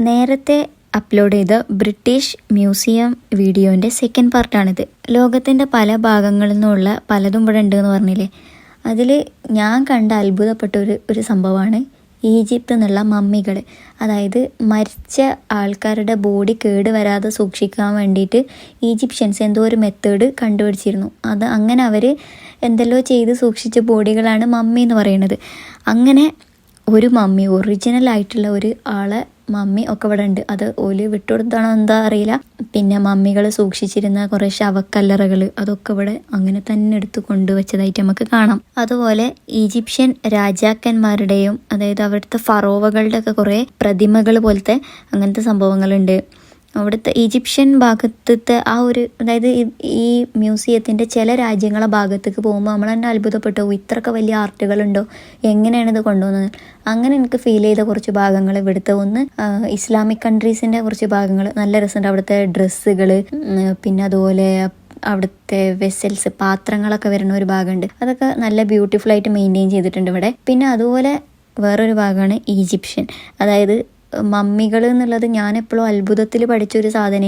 നേരത്തെ അപ്ലോഡ് ചെയ്ത British museum വീഡിയോൻ്റെ സെക്കൻഡ് പാർട്ടാണിത്. ലോകത്തിൻ്റെ പല ഭാഗങ്ങളിൽ നിന്നുള്ള പലതും ഇവിടെ ഉണ്ട് എന്ന് പറഞ്ഞില്ലേ, അതിൽ ഞാൻ കണ്ട അത്ഭുതപ്പെട്ട ഒരു സംഭവമാണ് ഈജിപ്തിൽ നിന്നുള്ള മമ്മികൾ. അതായത് മരിച്ച ആൾക്കാരുടെ ബോഡി കേടുവരാതെ സൂക്ഷിക്കാൻ വേണ്ടിയിട്ട് ഈജിപ്ഷ്യൻസ് എന്തോ ഒരു മെത്തേഡ് കണ്ടുപിടിച്ചിരുന്നു. അങ്ങനെ അവർ എന്തെല്ലോ ചെയ്ത് സൂക്ഷിച്ച ബോഡികളാണ് മമ്മി എന്ന് പറയുന്നത്. അങ്ങനെ ഒരു മമ്മി, ഒറിജിനൽ ആയിട്ടുള്ള ഒരു ആളെ മമ്മി ഒക്കെ ഇവിടെ ഉണ്ട്. അത് ഓല് വിട്ടുകൊടുത്താണോ എന്താ അറിയില്ല. പിന്നെ മമ്മികൾ സൂക്ഷിച്ചിരുന്ന കുറേ ശവക്കല്ലറകൾ അതൊക്കെ ഇവിടെ അങ്ങനെ തന്നെ എടുത്ത് കൊണ്ടുവച്ചതായിട്ട് നമുക്ക് കാണാം. അതുപോലെ ഈജിപ്ഷ്യൻ രാജാക്കന്മാരുടെയും അതായത് അവിടുത്തെ ഫറോവകളുടെ ഒക്കെ കുറേ പ്രതിമകൾ പോലത്തെ അങ്ങനത്തെ സംഭവങ്ങളുണ്ട്. അവിടുത്തെ ഈജിപ്ഷ്യൻ ഭാഗത്തെ അതായത് ഈ മ്യൂസിയത്തിൻ്റെ ചില രാജ്യങ്ങളെ ഭാഗത്തേക്ക് പോകുമ്പോൾ നമ്മൾ തന്നെ അത്ഭുതപ്പെട്ടു, ഇത്രയൊക്കെ വലിയ ആർട്ടുകളുണ്ടോ, എങ്ങനെയാണ് ഇത് കൊണ്ടുവന്നത്. അങ്ങനെ എനിക്ക് ഫീൽ ചെയ്ത കുറച്ച് ഭാഗങ്ങൾ ഇവിടുത്തെ ഒന്ന് ഇസ്ലാമിക് കൺട്രീസിൻ്റെ കുറച്ച് ഭാഗങ്ങൾ നല്ല രസമുണ്ട്. അവിടുത്തെ ഡ്രസ്സുകൾ, പിന്നെ അതുപോലെ അവിടുത്തെ വെസൽസ്, പാത്രങ്ങളൊക്കെ വരുന്ന ഒരു ഭാഗമുണ്ട്. അതൊക്കെ നല്ല ബ്യൂട്ടിഫുൾ ആയിട്ട് മെയിൻറ്റെയിൻ ചെയ്തിട്ടുണ്ട് ഇവിടെ. പിന്നെ അതുപോലെ വേറൊരു ഭാഗമാണ് ഈജിപ്ഷ്യൻ, അതായത് മമ്മികൾ എന്നുള്ളത് ഞാൻ എപ്പോഴും അത്ഭുതത്തിൽ പഠിച്ചൊരു സാധനം.